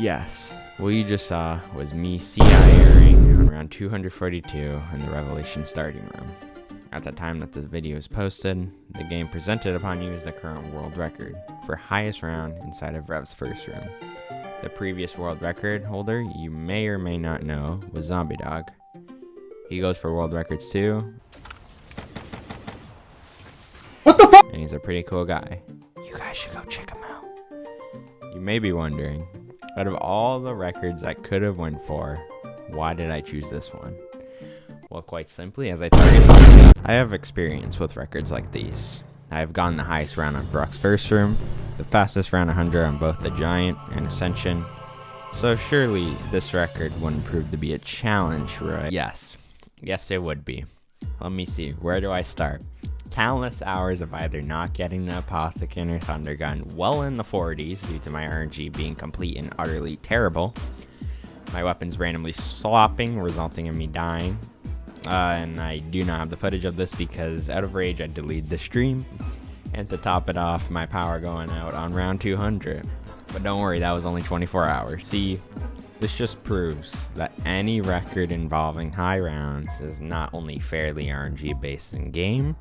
Yes, what you just saw was me CIAing on round 242 in the Revelation starting room. At the time that this video is posted, the game presented upon you is the current world record for highest round inside of Rev's first room. The previous world record holder you may or may not know was Zombie Dog. He goes for world records too. What the fuck? And he's a pretty cool guy. You guys should go check him out. You may be wondering, out of all the records I could have went for, why did I choose this one? Well, quite simply, as I target, I have experience with records like these. I have gotten the highest round on Brock's first room, the fastest round 100 on both the Giant and Ascension, so surely this record wouldn't prove to be a challenge, right? Yes, it would be. Let me see, where do I start? Countless hours of either not getting the Apothicon or Thunder Gun well in the 40s due to my RNG being complete and utterly terrible, my weapons randomly swapping, resulting in me dying. And I do not have the footage of this because out of rage I deleted the stream, and to top it off, my power going out on round 200. But don't worry, that was only 24 hours. See, this just proves that any record involving high rounds is not only fairly RNG based in game,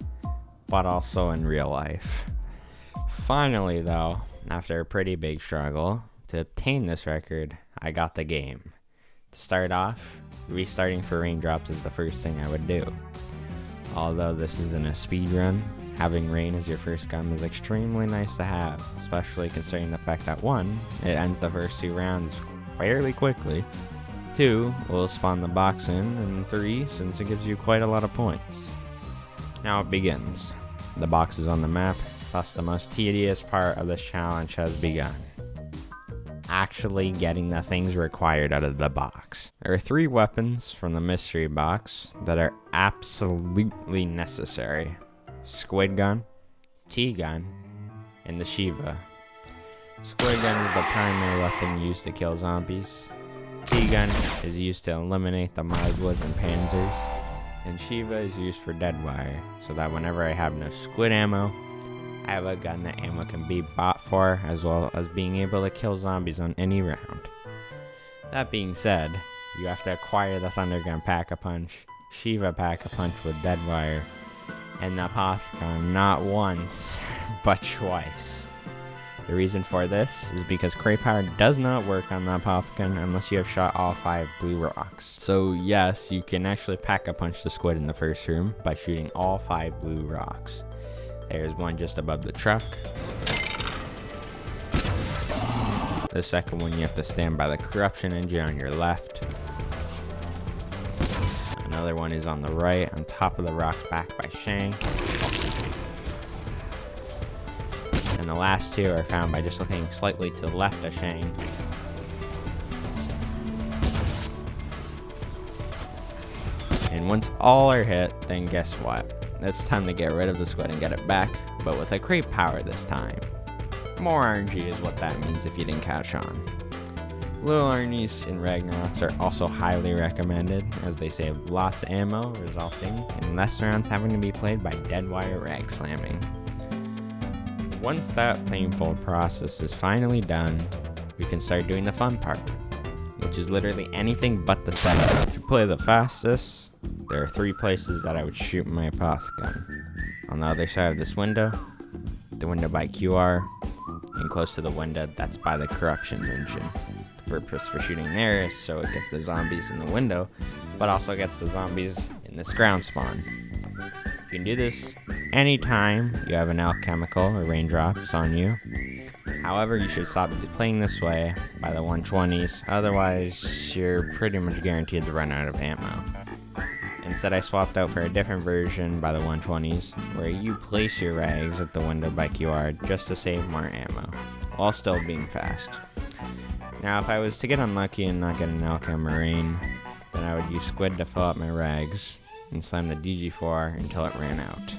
but also in real life. Finally though, after a pretty big struggle to obtain this record, I got the game. To start off, restarting for raindrops is the first thing I would do. Although this isn't a speed run, having rain as your first gun is extremely nice to have, especially considering the fact that 1, it ends the first 2 rounds fairly quickly, 2, will spawn the box in, and 3, since it gives you quite a lot of points. Now it begins. The box is on the map, thus the most tedious part of this challenge has begun. Actually getting the things required out of the box. There are 3 weapons from the mystery box that are absolutely necessary. Squid Gun, T-Gun, and the Shiva. Squid Gun is the primary weapon used to kill zombies. T-Gun is used to eliminate the Magwas and Panzers. And Shiva is used for dead wire, so that whenever I have no squid ammo, I have a gun that ammo can be bought for, as well as being able to kill zombies on any round. That being said, you have to acquire the Thunder Gun Pack-a-Punch, Shiva Pack-a-Punch with dead wire, and the Apothicon not once, but twice. The reason for this is because Crate Power does not work on the Apothicon unless you have shot all 5 blue rocks. So yes, you can actually Pack-a-Punch the squid in the first room by shooting all 5 blue rocks. There's one just above the truck. The second one you have to stand by the corruption engine on your left. Another one is on the right on top of the rocks backed by Shang. And the last 2 are found by just looking slightly to the left of Shang. And once all are hit, then guess what? It's time to get rid of the squid and get it back, but with a Crate Power this time. More RNG is what that means if you didn't catch on. Little RNGs in Ragnaroks are also highly recommended, as they save lots of ammo, resulting in less rounds having to be played by dead wire rag slamming. Once that painful process is finally done, we can start doing the fun part, which is literally anything but the setup. To play the fastest, there are 3 places that I would shoot my Apothicon. On the other side of this window, the window by QR, and close to the window that's by the corruption engine. The purpose for shooting there is so it gets the zombies in the window, but also gets the zombies in this ground spawn. You can do this anytime you have an alchemical or raindrops on you. However, you should stop playing this way by the 120s, otherwise you're pretty much guaranteed to run out of ammo. Instead, I swapped out for a different version by the 120s, where you place your rags at the window by QR just to save more ammo, while still being fast. Now, if I was to get unlucky and not get an Alchem or Rain, then I would use Squid to fill up my rags, and slam the DG4 until it ran out,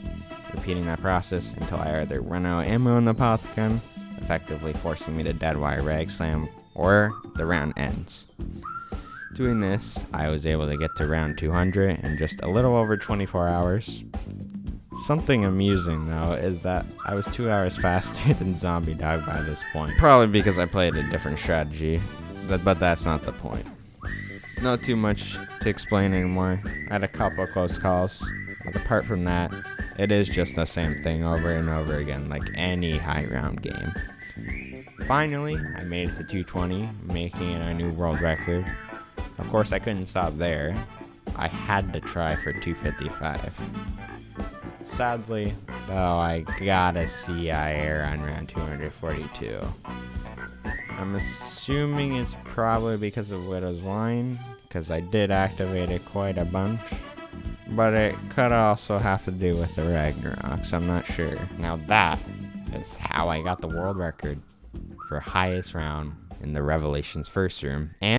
repeating that process until I either run out of ammo in the Apothicon, effectively forcing me to dead wire rag slam, or the round ends. Doing this, I was able to get to round 200 in just a little over 24 hours. Something amusing though is that I was 2 hours faster than Zombie Dog by this point. Probably because I played a different strategy. But that's not the point. Not too much to explain anymore. I had a couple of close calls, but apart from that, it is just the same thing over and over again, like any high round game. Finally, I made it to 220, making it a new world record. Of course, I couldn't stop there. I had to try for 255. Sadly, though, I got a CI error on round 242. I'm assuming it's probably because of Widow's Wine, because I did activate it quite a bunch. But it could also have to do with the Ragnarok, so I'm not sure. Now that is how I got the world record for highest round in the Revelations first room. And